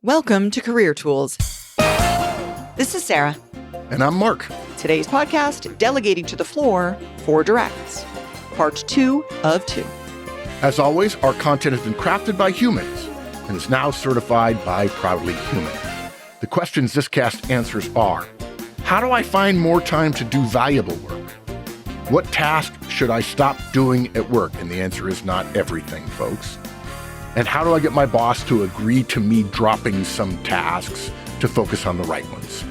Welcome to Career Tools. This is Sarah. And I'm Mark. Today's podcast, Delegating to the Floor for Directs, part 2 of 2. As always, our content has been crafted by humans and is now certified by Proudly Human. The questions this cast answers are, how do I find more time to do valuable work? What task should I stop doing at work? And the answer is not everything, folks. And how do I get my boss to agree to me dropping some tasks to focus on the right ones?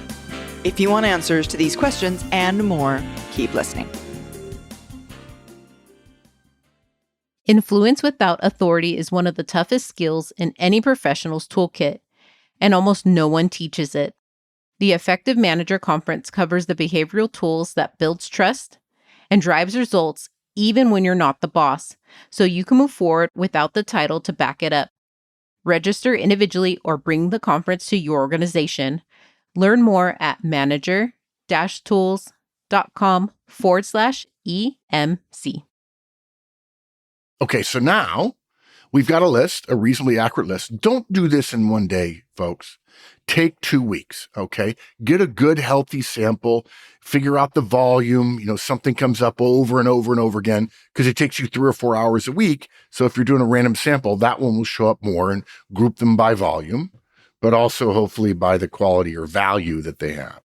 If you want answers to these questions and more, keep listening. Influence without authority is one of the toughest skills in any professional's toolkit, and almost no one teaches it. The Effective Manager Conference covers the behavioral tools that builds trust and drives results even when you're not the boss, so you can move forward without the title to back it up. Register individually or bring the conference to your organization. Learn more at manager-tools.com/EMC. Okay, so now we've got a list, a reasonably accurate list. Don't do this in one day, folks. Take 2 weeks, okay? Get a good, healthy sample, figure out the volume, something comes up over and over and over again, because it takes you 3 or 4 hours a week. So if you're doing a random sample, that one will show up more, and group them by volume, but also hopefully by the quality or value that they have.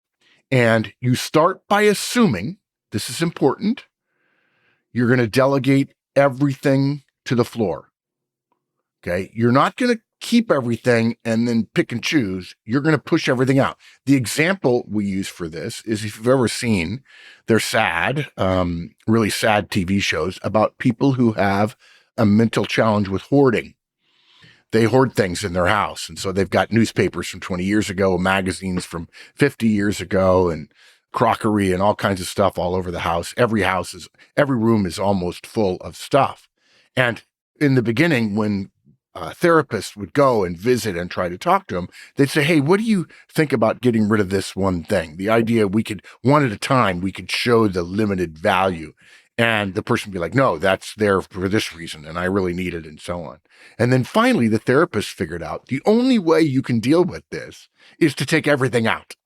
And you start by assuming, this is important, you're going to delegate everything to the floor. Okay. You're not going to keep everything and then pick and choose. You're going to push everything out. The example we use for this is, if you've ever seen, they're sad, really sad TV shows about people who have a mental challenge with hoarding. They hoard things in their house. And so they've got newspapers from 20 years ago, magazines from 50 years ago, and crockery and all kinds of stuff all over the house. Every room is almost full of stuff. And in the beginning, when therapists would go and visit and try to talk to them, they'd say, hey, what do you think about getting rid of this one thing? The idea we could, one at a time, we could show the limited value. And the person would be like, no, that's there for this reason, and I really need it, and so on. And then finally, the therapist figured out the only way you can deal with this is to take everything out.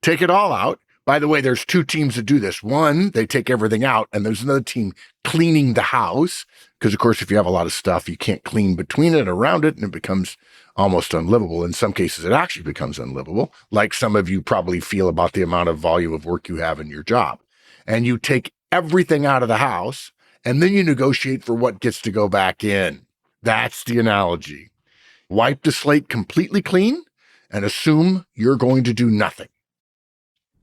Take it all out. By the way, there's 2 teams that do this. One, they take everything out, and there's another team cleaning the house. Because, of course, if you have a lot of stuff, you can't clean between it and around it, and it becomes almost unlivable. In some cases, it actually becomes unlivable, like some of you probably feel about the amount of volume of work you have in your job. And you take everything out of the house, and then you negotiate for what gets to go back in. That's the analogy. Wipe the slate completely clean and assume you're going to do nothing.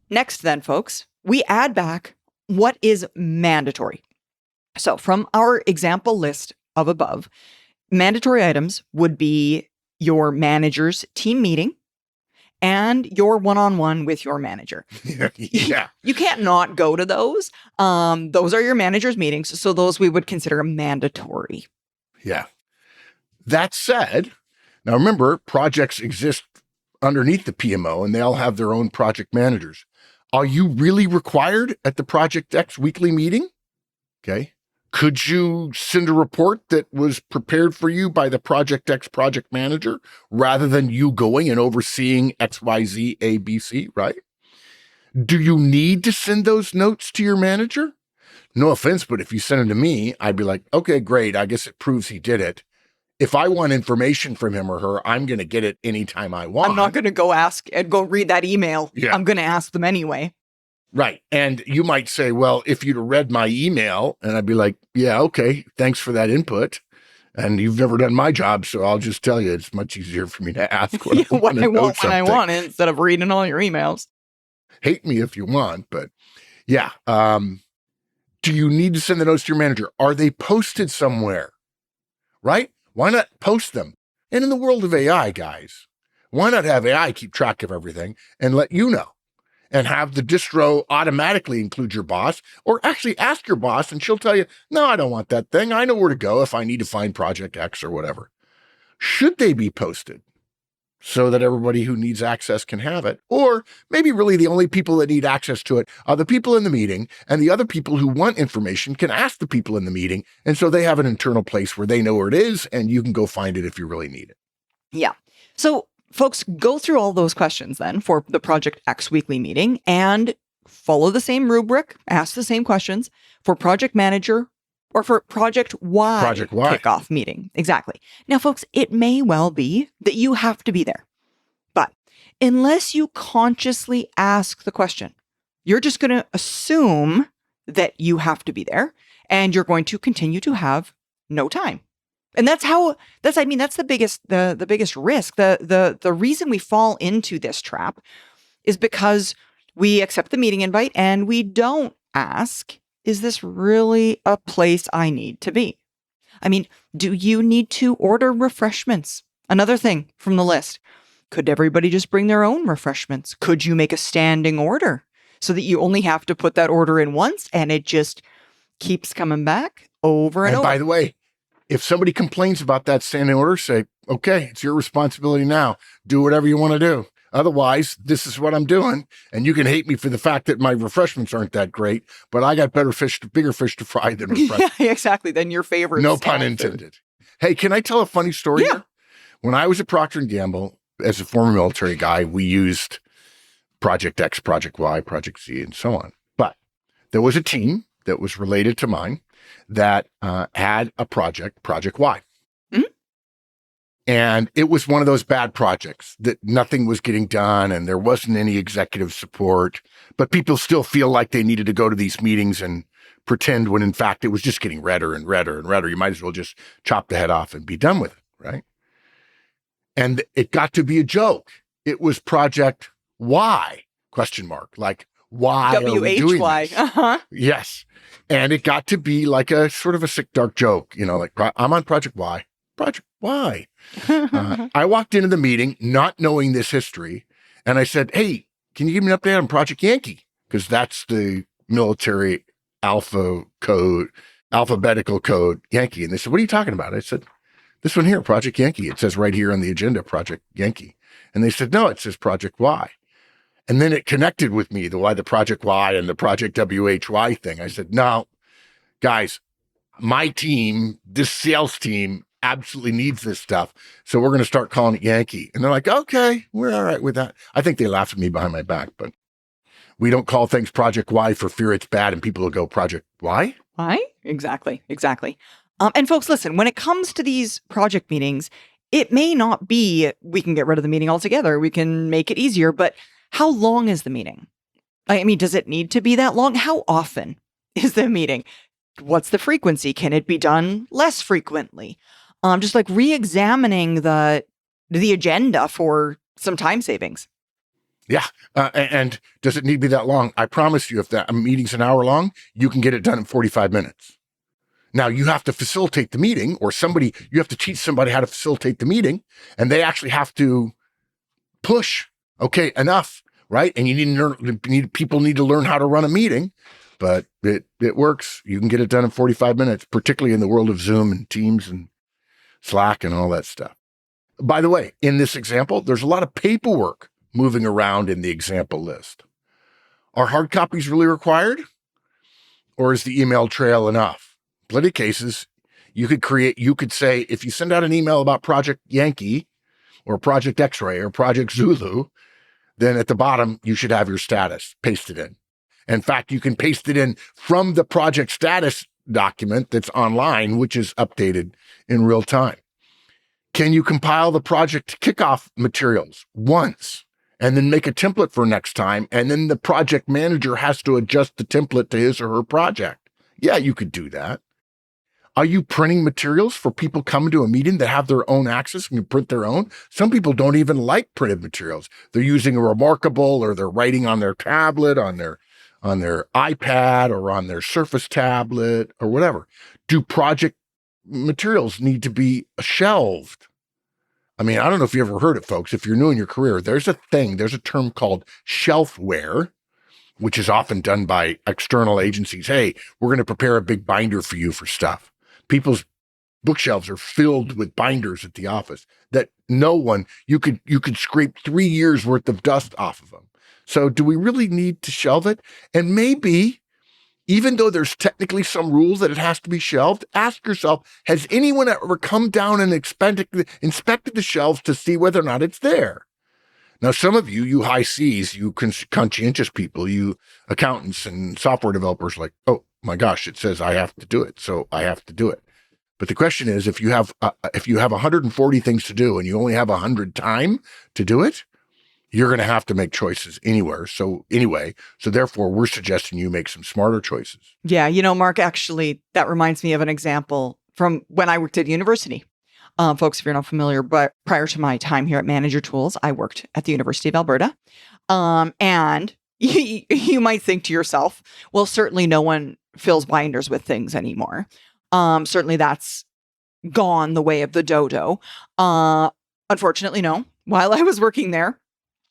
Next then, folks, we add back what is mandatory. So from our example list of above, mandatory items would be your manager's team meeting and your one-on-one with your manager. Yeah. You can't not go to those. Those are your manager's meetings. So those we would consider mandatory. Yeah. That said, now remember, projects exist underneath the PMO, and they all have their own project managers. Are you really required at the Project X weekly meeting? Okay. Could you send a report that was prepared for you by the Project X project manager rather than you going and overseeing X, Y, Z, A, B, C, right? Do you need to send those notes to your manager? No offense, but if you send them to me, I'd be like, okay, great. I guess it proves he did it. If I want information from him or her, I'm going to get it anytime I want. I'm not going to go ask and go read that email. Yeah. I'm going to ask them anyway. Right. And you might say, well, if you'd have read my email, and I'd be like, yeah, okay, thanks for that input. And you've never done my job, so I'll just tell you, it's much easier for me to ask what I want when I want it, instead of reading all your emails. Hate me if you want, but yeah. Do you need to send the notes to your manager? Are they posted somewhere? Right? Why not post them? And in the world of AI, guys, why not have AI keep track of everything and let you know? And have the distro automatically include your boss, or actually ask your boss and she'll tell you, no, I don't want that thing. I know where to go if I need to find Project X or whatever. Should they be posted so that everybody who needs access can have it? Or maybe really the only people that need access to it are the people in the meeting, and the other people who want information can ask the people in the meeting. And so they have an internal place where they know where it is and you can go find it if you really need it. Yeah. So folks, go through all those questions then for the Project X weekly meeting and follow the same rubric, ask the same questions for Project Manager or for Project Y, kickoff meeting. Exactly. Now, folks, it may well be that you have to be there. But unless you consciously ask the question, you're just going to assume that you have to be there and you're going to continue to have no time. And that's the biggest risk. The reason we fall into this trap is because we accept the meeting invite and we don't ask, is this really a place I need to be? I mean, do you need to order refreshments? Another thing from the list. Could everybody just bring their own refreshments? Could you make a standing order so that you only have to put that order in once and it just keeps coming back over and over? By the way, if somebody complains about that standing order, say, okay, it's your responsibility now. Do whatever you want to do. Otherwise, this is what I'm doing. And you can hate me for the fact that my refreshments aren't that great, but I got bigger fish to fry than refreshments. Yeah, exactly. Than your favorite. No pun intended. Hey, can I tell a funny story Yeah. here? When I was at Procter & Gamble, as a former military guy, we used Project X, Project Y, Project Z, and so on. But there was a team that was related to mine that had a project, Project Y. Mm-hmm. And it was one of those bad projects that nothing was getting done and there wasn't any executive support, but people still feel like they needed to go to these meetings and pretend when in fact it was just getting redder and redder and redder. You might as well just chop the head off and be done with it, right? And it got to be a joke. It was Project Y, ? Like, why are we doing WHY. this? Uh-huh. Yes. And it got to be like a sort of a sick, dark joke, like I'm on Project Y. Project Y. I walked into the meeting not knowing this history, and I said, hey, can you give me an update on Project Yankee? Because that's the military alphabetical code Yankee. And they said, what are you talking about? I said, this one here, Project Yankee. It says right here on the agenda, Project Yankee. And they said, no, it says Project Y. And then it connected with me, the Project Y and the Project WHY thing. I said, no, guys, my team, this sales team absolutely needs this stuff. So we're going to start calling it Yankee. And they're like, okay, we're all right with that. I think they laughed at me behind my back, but we don't call things Project Y for fear it's bad. And people will go, Project Y? Why? Exactly. And folks, listen, when it comes to these project meetings, it may not be we can get rid of the meeting altogether. We can make it easier, but how long is the meeting? I mean, does it need to be that long? How often is the meeting? What's the frequency? Can it be done less frequently? Just like re-examining the agenda for some time savings. Yeah. And does it need to be that long? I promise you, if that meeting's an hour long, you can get it done in 45 minutes. Now you have to facilitate the meeting, or you have to teach somebody how to facilitate the meeting, and they actually have to push. Okay, enough, right? And people need to learn how to run a meeting, but it works. You can get it done in 45 minutes, particularly in the world of Zoom and Teams and Slack and all that stuff. By the way, in this example, there's a lot of paperwork moving around in the example list. Are hard copies really required? Or is the email trail enough? Plenty of cases, you could say, if you send out an email about Project Yankee or Project X-Ray or Project Zulu, then at the bottom, you should have your status pasted in. In fact, you can paste it in from the project status document that's online, which is updated in real time. Can you compile the project kickoff materials once and then make a template for next time? And then the project manager has to adjust the template to his or her project. Yeah, you could do that. Are you printing materials for people coming to a meeting that have their own access and can print their own? Some people don't even like printed materials. They're using a Remarkable, or they're writing on their tablet, on their iPad, or on their Surface tablet, or whatever. Do project materials need to be shelved? I mean, I don't know if you ever heard it, folks. If you're new in your career, there's a term called shelfware, which is often done by external agencies. Hey, we're going to prepare a big binder for you for stuff. People's bookshelves are filled with binders at the office that you could scrape 3 years worth of dust off of them. So do we really need to shelve it? And maybe even though there's technically some rules that it has to be shelved, ask yourself, has anyone ever come down and inspected the shelves to see whether or not it's there? Now, some of you high C's, you conscientious people, you accountants and software developers like, oh my gosh, it says I have to do it, so I have to do it. But the question is, if you have 140 things to do and you only have 100 time to do it, you're going to have to make choices anywhere. So therefore, we're suggesting you make some smarter choices. Yeah, Mark, actually, that reminds me of an example from when I worked at university. Folks, if you're not familiar, but prior to my time here at Manager Tools, I worked at the University of Alberta. And you might think to yourself, well, certainly no one fills binders with things anymore. Certainly that's gone the way of the dodo. Unfortunately, no. While I was working there,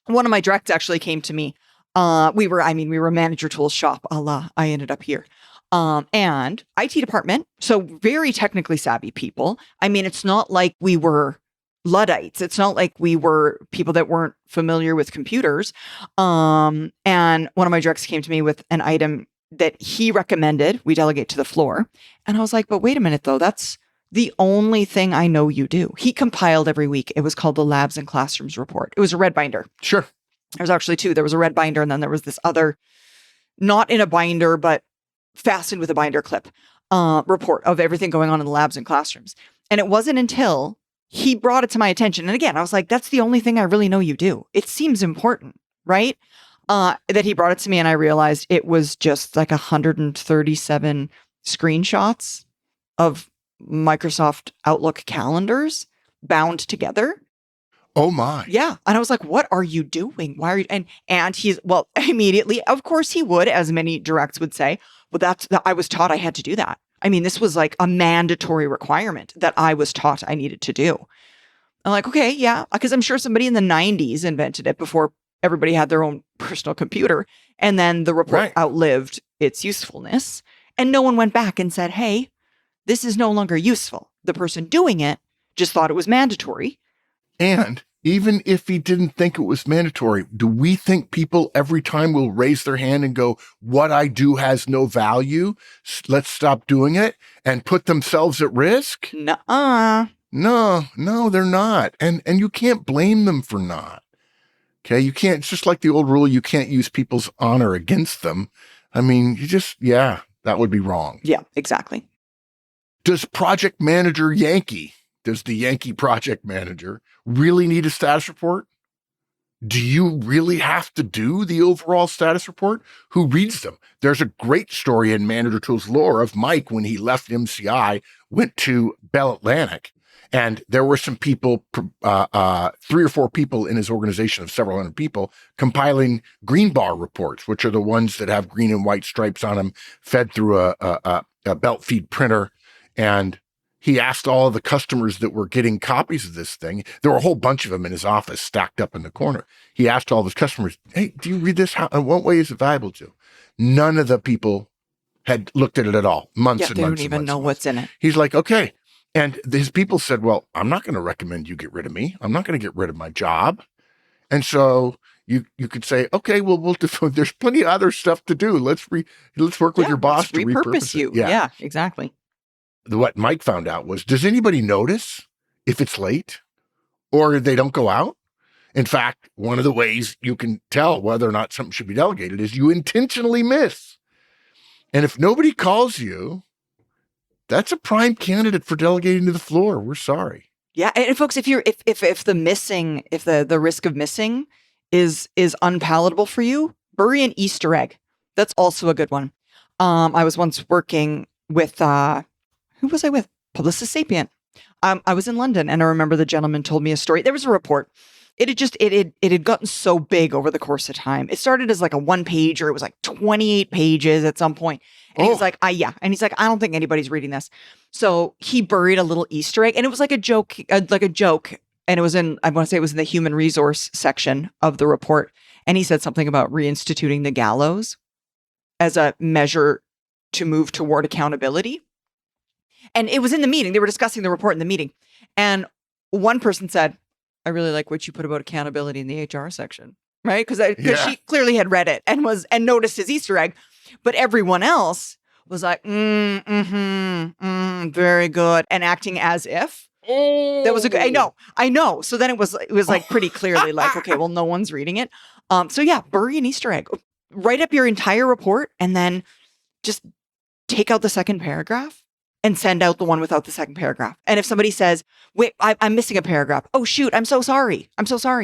one of my directs actually came to me. We were a Manager Tools shop. I ended up here. And IT department, so very technically savvy people. I mean, it's not like we were Luddites. It's not like we were people that weren't familiar with computers. And one of my directs came to me with an item that he recommended we delegate to the floor. And I was like, but wait a minute, though. That's the only thing I know you do. He compiled every week. It was called the Labs and Classrooms Report. It was a red binder. Sure. There was actually two. There was a red binder, and then there was this other, not in a binder, but fastened with a binder clip, report of everything going on in the labs and classrooms. And it wasn't until he brought it to my attention. And again, I was like, that's the only thing I really know you do. It seems important, right? That he brought it to me, and I realized it was just like 137 screenshots of Microsoft Outlook calendars bound together. Oh my. Yeah. And I was like, what are you doing? Why are you? And he's, well, immediately, of course he would, as many directs would say, well, I was taught I had to do that. I mean, this was like a mandatory requirement that I was taught I needed to do. I'm like, okay, yeah, because I'm sure somebody in the 90s invented it before everybody had their own personal computer. And then the report outlived its usefulness. And no one went back and said, hey, this is no longer useful. The person doing it just thought it was mandatory. And even if he didn't think it was mandatory, do we think people every time will raise their hand and go, what I do has no value? Let's stop doing it and put themselves at risk? Nuh-uh. No, they're not. And you can't blame them for not. Okay. You can't, it's just like the old rule, you can't use people's honor against them. I mean, that would be wrong. Yeah, exactly. Does the Yankee project manager really need a status report? Do you really have to do the overall status report? Who reads them? There's a great story in Manager Tools lore of Mike when he left MCI, went to Bell Atlantic, and there were some people, 3 or 4 people in his organization of several hundred people, compiling green bar reports, which are the ones that have green and white stripes on them, fed through a belt feed printer. And he asked all of the customers that were getting copies of this thing. There were a whole bunch of them in his office stacked up in the corner. He asked all of his customers, hey, do you read this? In what way is it valuable to? None of the people had looked at it at all. Months and months. They don't even know what's in it. He's like, okay. And his people said, well, I'm not going to recommend you get rid of me. I'm not going to get rid of my job. And so you could say, okay, well, there's plenty of other stuff to do. Let's work with your boss to repurpose you. it. Yeah, exactly. What Mike found out was, does anybody notice if it's late or they don't go out? In fact, one of the ways you can tell whether or not something should be delegated is you intentionally miss. And if nobody calls you, that's a prime candidate for delegating to the floor. We're sorry. Yeah. And folks, if the risk of missing is unpalatable for you, bury an Easter egg. That's also a good one. I was once working with, who was I with? Publicis Sapient. I was in London, and I remember the gentleman told me a story. There was a report. It had gotten so big over the course of time. It started as like a 1-pager. It was like 28 pages at some point. And he was like, yeah. And he's like, I don't think anybody's reading this. So he buried a little Easter egg, and it was like a joke. And it was I want to say it was in the human resource section of the report. And he said something about reinstituting the gallows as a measure to move toward accountability. And it was in the meeting. They were discussing the report in the meeting. And one person said, I really like what you put about accountability in the HR section, right? Because she clearly had read it and noticed his Easter egg. But everyone else was like, very good, and acting as if that was a good. I know. So then it was like pretty clearly like, okay, well, no one's reading it. So yeah, bury an Easter egg, write up your entire report, and then just take out the second paragraph and send out the one without the second paragraph. And if somebody says, wait, I'm missing a paragraph. Oh, shoot. I'm so sorry.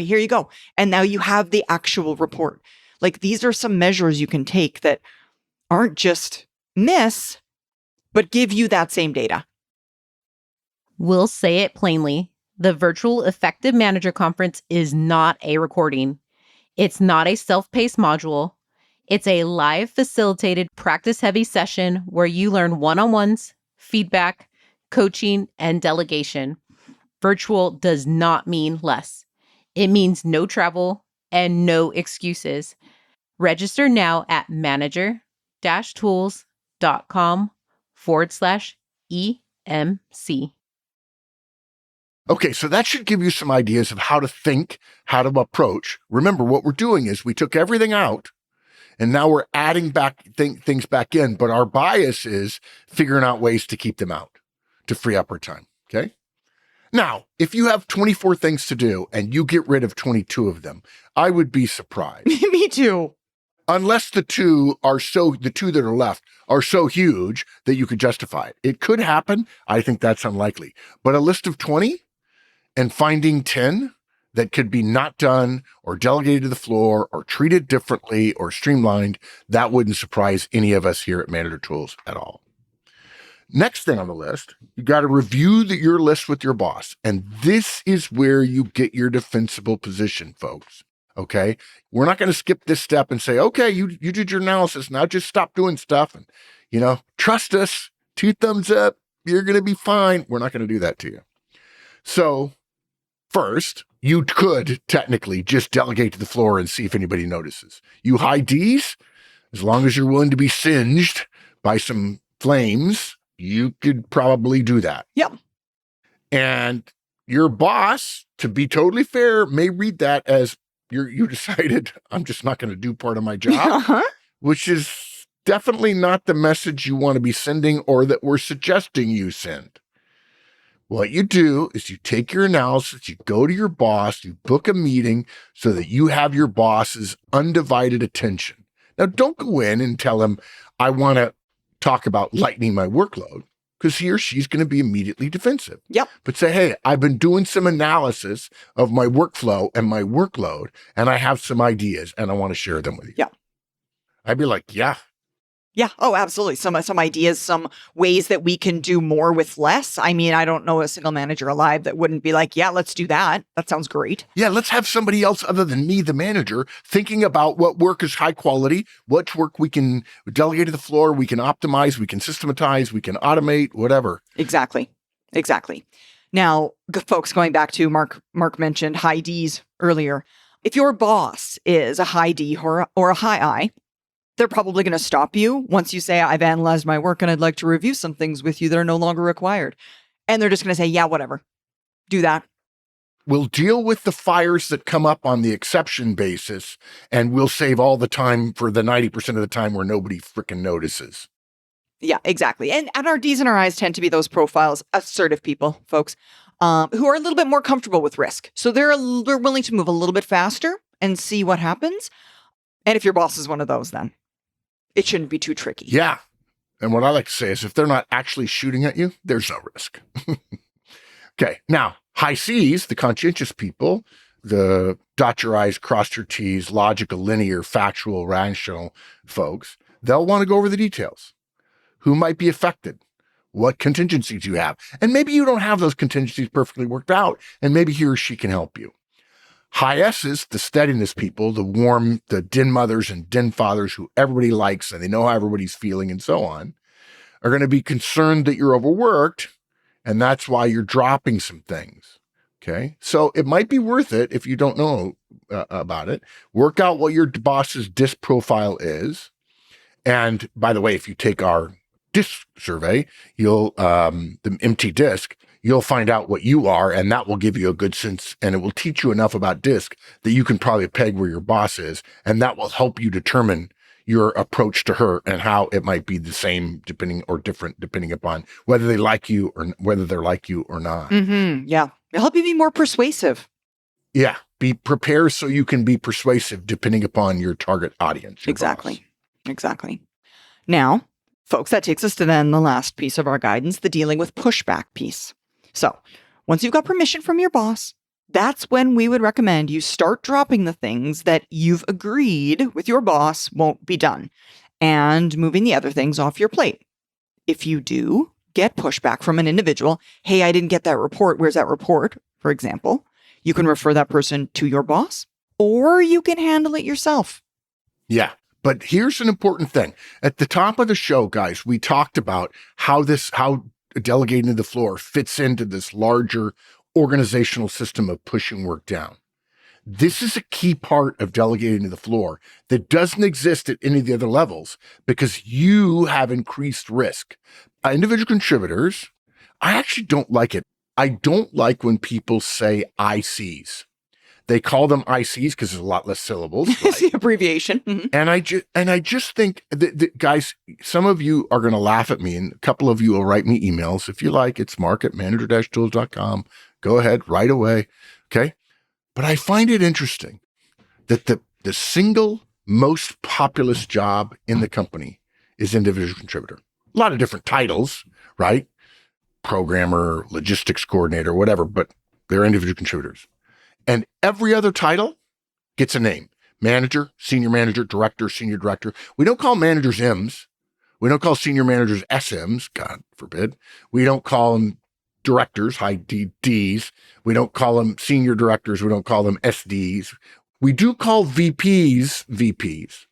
Here you go. And now you have the actual report. Like, these are some measures you can take that aren't just miss, but give you that same data. We'll say it plainly. The virtual Effective Manager Conference is not a recording. It's not a self-paced module. It's a live facilitated practice-heavy session where you learn one-on-ones, feedback, coaching, and delegation. Virtual does not mean less. It means no travel and no excuses. Register now at manager-tools.com/EMC. Okay, so that should give you some ideas of how to think, how to approach. Remember, what we're doing is we took everything out, and now we're adding back things back in, but our bias is figuring out ways to keep them out, to free up our time, okay? Now, if you have 24 things to do and you get rid of 22 of them, I would be surprised. Me too. Unless the two that are left are so huge that you could justify it. It could happen. I think that's unlikely. But a list of 20 and finding 10 that could be not done or delegated to the floor or treated differently or streamlined, that wouldn't surprise any of us here at Manager Tools at all. Next thing on the list, you got to review your list with your boss. And this is where you get your defensible position, folks. Okay. We're not going to skip this step and say, okay, you did your analysis. Now just stop doing stuff and, trust us, 2 thumbs up. You're going to be fine. We're not going to do that to you. So first, you could technically just delegate to the floor and see if anybody notices. You high Ds, as long as you're willing to be singed by some flames, you could probably do that. Yep. And your boss, to be totally fair, may read that as you decided, I'm just not going to do part of my job, which is definitely not the message you want to be sending or that we're suggesting you send. What you do is you take your analysis, you go to your boss, you book a meeting so that you have your boss's undivided attention. Now, don't go in and tell him, I want to talk about lightening my workload, because he or she's going to be immediately defensive. Yep. But say, hey, I've been doing some analysis of my workflow and my workload, and I have some ideas, and I want to share them with you. Yeah. I'd be like, yeah. Yeah. Oh, absolutely. Some ideas, some ways that we can do more with less. I mean, I don't know a single manager alive that wouldn't be like, yeah, let's do that. That sounds great. Yeah, let's have somebody else other than me, the manager, thinking about what work is high quality, what work we can delegate to the floor, we can optimize, we can systematize, we can automate, whatever. Exactly. Now, folks, going back to Mark mentioned high Ds earlier. If your boss is a high D or a high I, they're probably going to stop you once you say, I've analyzed my work and I'd like to review some things with you that are no longer required. And they're just going to say, yeah, whatever. Do that. We'll deal with the fires that come up on the exception basis, and we'll save all the time for the 90% of the time where nobody freaking notices. Yeah, exactly. And our Ds and our Is tend to be those profiles, assertive people, folks, who are a little bit more comfortable with risk. So they're willing to move a little bit faster and see what happens. And if your boss is one of those, then it shouldn't be too tricky. Yeah. And what I like to say is if they're not actually shooting at you, there's no risk. Okay. Now, high Cs, the conscientious people, the dot your I's, cross your T's, logical, linear, factual, rational folks, they'll want to go over the details. Who might be affected? What contingencies you have? And maybe you don't have those contingencies perfectly worked out, and maybe he or she can help you. High S's, the steadiness people, the warm, the den mothers and den fathers who everybody likes and they know how everybody's feeling and so on, are going to be concerned that you're overworked, and that's why you're dropping some things. Okay. So it might be worth it if you don't know about it. Work out what your boss's DISC profile is. And by the way, if you take our DISC survey, you'll, the empty DISC, you'll find out what you are, and that will give you a good sense, and it will teach you enough about DISC that you can probably peg where your boss is, and that will help you determine, your approach to her and how it might be the same depending or different depending upon whether they like you or whether they're like you or not. Yeah. It'll help you be more persuasive. Yeah. Be prepared so you can be persuasive depending upon your target audience. Your Exactly. boss. Exactly. Now, folks, that takes us to then the last piece of our guidance, the dealing with pushback piece. So once you've got permission from your boss, that's when we would recommend you start dropping the things that you've agreed with your boss won't be done and moving the other things off your plate. If you do get pushback from an individual, hey, I didn't get that report. Where's that report? For example, you can refer that person to your boss or you can handle it yourself. Yeah. But here's an important thing. At the top of the show, guys, we talked about how delegating to the floor fits into this larger organizational system of pushing work down. This is a key part of delegating to the floor that doesn't exist at any of the other levels because you have increased risk. Individual contributors, I actually don't like it. I don't like when people say ICs. They call them ICs because there's a lot less syllables. Right? It's the abbreviation. Mm-hmm. And I just think that guys, some of you are going to laugh at me and a couple of you will write me emails. If you like, it's mark@manager-tools.com. Go ahead right away. Okay. But I find it interesting that the single most populous job in the company is individual contributor. A lot of different titles, right? Programmer, logistics coordinator, whatever, but they're individual contributors. And every other title gets a name. Manager, senior manager, director, senior director. We don't call managers M's. We don't call senior managers SMs, God forbid. We don't call them directors, high Ds. We don't call them senior directors. We don't call them SDs. We do call VPs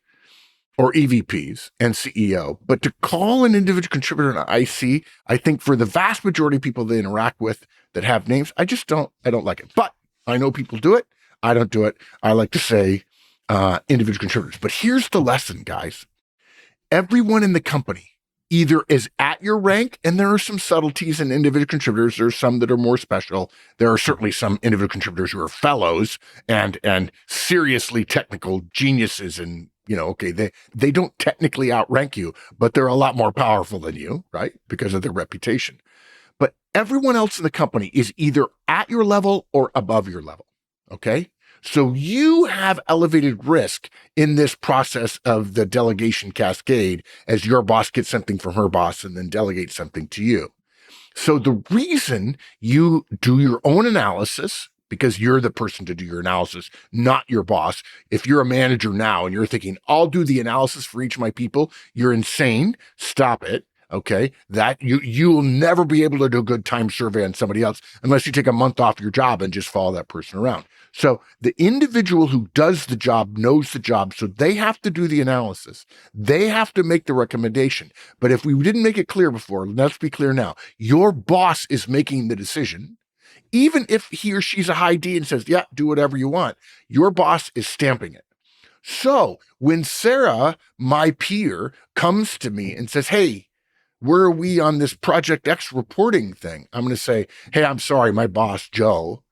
or EVPs and CEO. But to call an individual contributor an IC, I think for the vast majority of people they interact with that have names, I don't like it. But I know people do it. I don't do it. I like to say individual contributors. But here's the lesson, guys. Everyone in the company either is at your rank, and there are some subtleties in individual contributors. There's some that are more special. There are certainly some individual contributors who are fellows and seriously technical geniuses. And, they don't technically outrank you, but they're a lot more powerful than you, right? Because of their reputation. But everyone else in the company is either at your level or above your level, okay? So you have elevated risk in this process of the delegation cascade as your boss gets something from her boss and then delegates something to you. So the reason you do your own analysis, because you're the person to do your analysis, not your boss. If you're a manager now and you're thinking, I'll do the analysis for each of my people, you're insane. Stop it. Okay, that you will never be able to do a good time survey on somebody else unless you take a month off your job and just follow that person around. So the individual who does the job knows the job, so they have to do the analysis. They have to make the recommendation. But if we didn't make it clear before, let's be clear now. Your boss is making the decision. Even if he or she's a high D and says, yeah, do whatever you want, your boss is stamping it. So when Sarah, my peer, comes to me and says, hey, where are we on this Project X reporting thing? I'm going to say, hey, I'm sorry, my boss, Joe,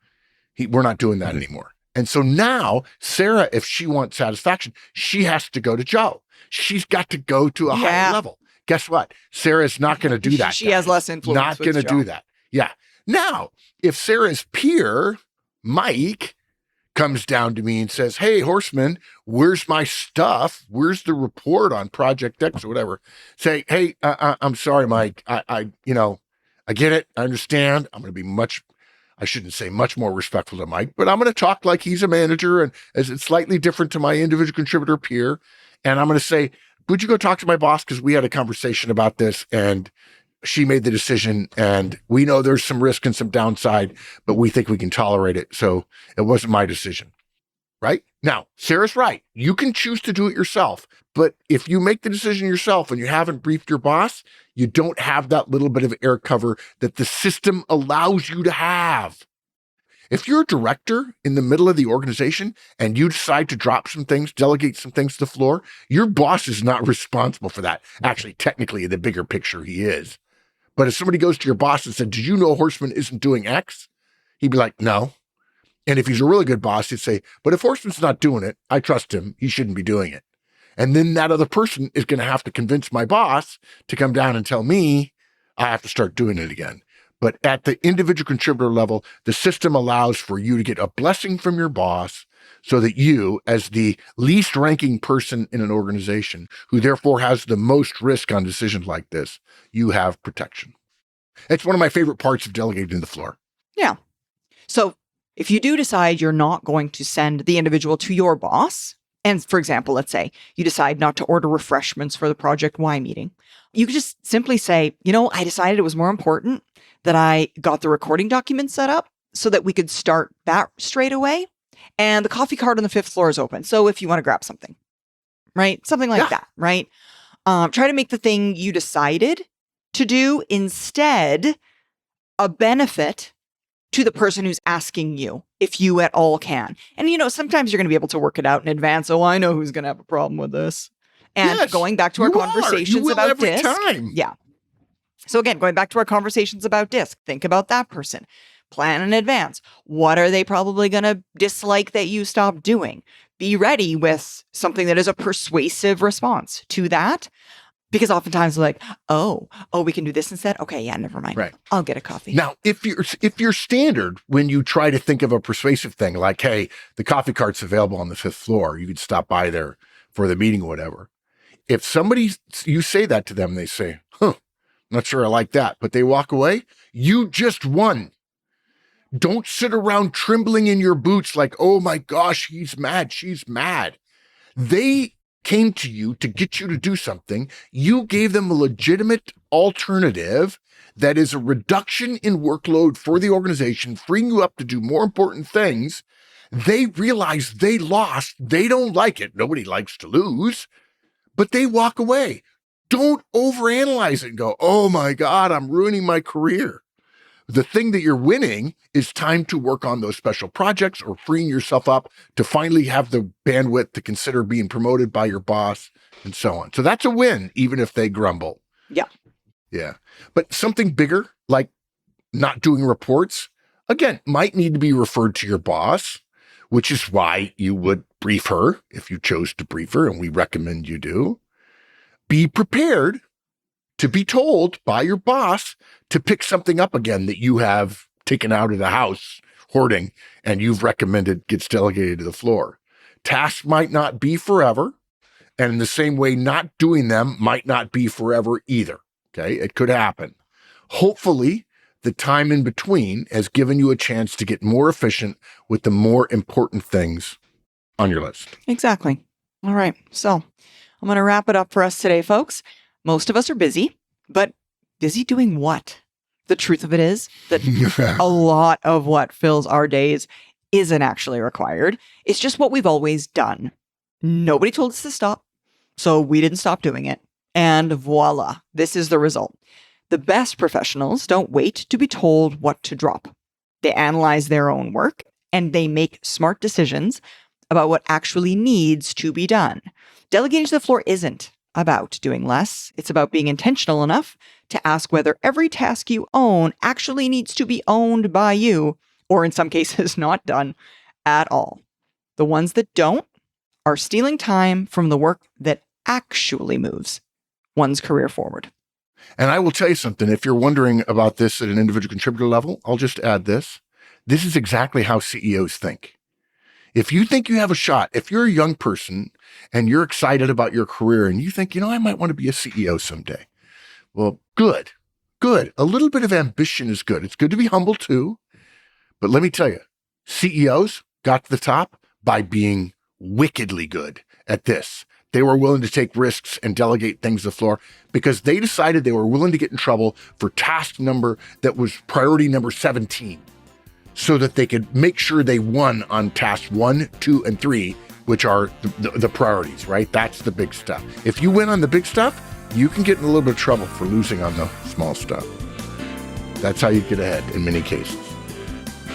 we're not doing that anymore. And so now Sarah, if she wants satisfaction, she has to go to Joe. She's got to go to a higher level. Guess what? Sarah's not going to do that. She has less influence. Not going to do that. Yeah. Now, if Sarah's peer, Mike, comes down to me and says, hey, Horseman, where's my stuff? Where's the report on Project X or whatever? Say, hey, I'm sorry, Mike. I get it. I understand. I'm going to be I shouldn't say much more respectful to Mike, but I'm going to talk like he's a manager and as it's slightly different to my individual contributor peer. And I'm going to say, would you go talk to my boss? Because we had a conversation about this and she made the decision and we know there's some risk and some downside, but we think we can tolerate it. So it wasn't my decision, right? Now, Sarah's right. You can choose to do it yourself, but if you make the decision yourself and you haven't briefed your boss, you don't have that little bit of air cover that the system allows you to have. If you're a director in the middle of the organization and you decide to drop some things, delegate some things to the floor, your boss is not responsible for that. Actually, technically, in the bigger picture, he is. But if somebody goes to your boss and said, did you know Horseman isn't doing X? He'd be like, no. And if he's a really good boss, he'd say, but if Horseman's not doing it, I trust him. He shouldn't be doing it. And then that other person is going to have to convince my boss to come down and tell me I have to start doing it again. But at the individual contributor level, the system allows for you to get a blessing from your boss so that you, as the least ranking person in an organization, who therefore has the most risk on decisions like this, you have protection. It's one of my favorite parts of delegating the floor. Yeah. So if you do decide you're not going to send the individual to your boss, and for example, let's say you decide not to order refreshments for the Project Y meeting, you could just simply say, I decided it was more important that I got the recording document set up so that we could start that straight away. And the coffee cart on the 5th floor is open. So if you want to grab something, right? Something like that, right? Try to make the thing you decided to do instead a benefit to the person who's asking you, if you at all can. And, sometimes you're going to be able to work it out in advance. Oh, I know who's going to have a problem with this. And going back to our conversations about DISC. Yeah. So again, going back to our conversations about DISC, think about that person. Plan in advance. What are they probably going to dislike that you stop doing? Be ready with something that is a persuasive response to that. Because oftentimes they're like, oh, we can do this instead. Okay, yeah, never mind. Right. I'll get a coffee. Now, if you're standard, when you try to think of a persuasive thing, like, hey, the coffee cart's available on the 5th floor, you could stop by there for the meeting or whatever. If you say that to them, they say, not sure I like that, but they walk away, you just won. Don't sit around trembling in your boots like, oh my gosh, he's mad, she's mad. They came to you to get you to do something. You gave them a legitimate alternative that is a reduction in workload for the organization, freeing you up to do more important things. They realize they lost. They don't like it. Nobody likes to lose, but they walk away. Don't overanalyze it and go, oh my God, I'm ruining my career. The thing that you're winning is time to work on those special projects or freeing yourself up to finally have the bandwidth to consider being promoted by your boss and so on. So that's a win, even if they grumble. Yeah. Yeah. But something bigger, like not doing reports, again, might need to be referred to your boss, which is why you would brief her if you chose to brief her, and we recommend you do. Be prepared to be told by your boss to pick something up again that you have taken out of the house hoarding and you've recommended gets delegated to the floor. Tasks might not be forever. And in the same way, not doing them might not be forever either. Okay. It could happen. Hopefully, the time in between has given you a chance to get more efficient with the more important things on your list. Exactly. All right. So I'm going to wrap it up for us today, folks. Most of us are busy, but busy doing what? The truth of it is that a lot of what fills our days isn't actually required. It's just what we've always done. Nobody told us to stop, so we didn't stop doing it. And voila, this is the result. The best professionals don't wait to be told what to drop. They analyze their own work and they make smart decisions about what actually needs to be done. Delegating to the floor isn't about doing less. It's about being intentional enough to ask whether every task you own actually needs to be owned by you, or in some cases, not done at all. The ones that don't are stealing time from the work that actually moves one's career forward. And I will tell you something. If you're wondering about this at an individual contributor level, I'll just add this. This is exactly how CEOs think. If you think you have a shot, if you're a young person and you're excited about your career and you think, I might want to be a CEO someday. Well, good. A little bit of ambition is good. It's good to be humble too. But let me tell you, CEOs got to the top by being wickedly good at this. They were willing to take risks and delegate things to the floor because they decided they were willing to get in trouble for task number that was priority number 17. So that they could make sure they won on tasks 1, 2, and 3, which are the priorities, right? That's the big stuff. If you win on the big stuff, you can get in a little bit of trouble for losing on the small stuff. That's how you get ahead in many cases.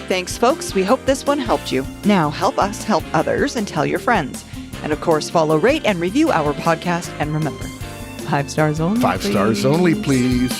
Thanks, folks. We hope this one helped you. Now help us help others and tell your friends. And of course, follow, rate, and review our podcast. And remember, 5 stars only. 5 stars only, please.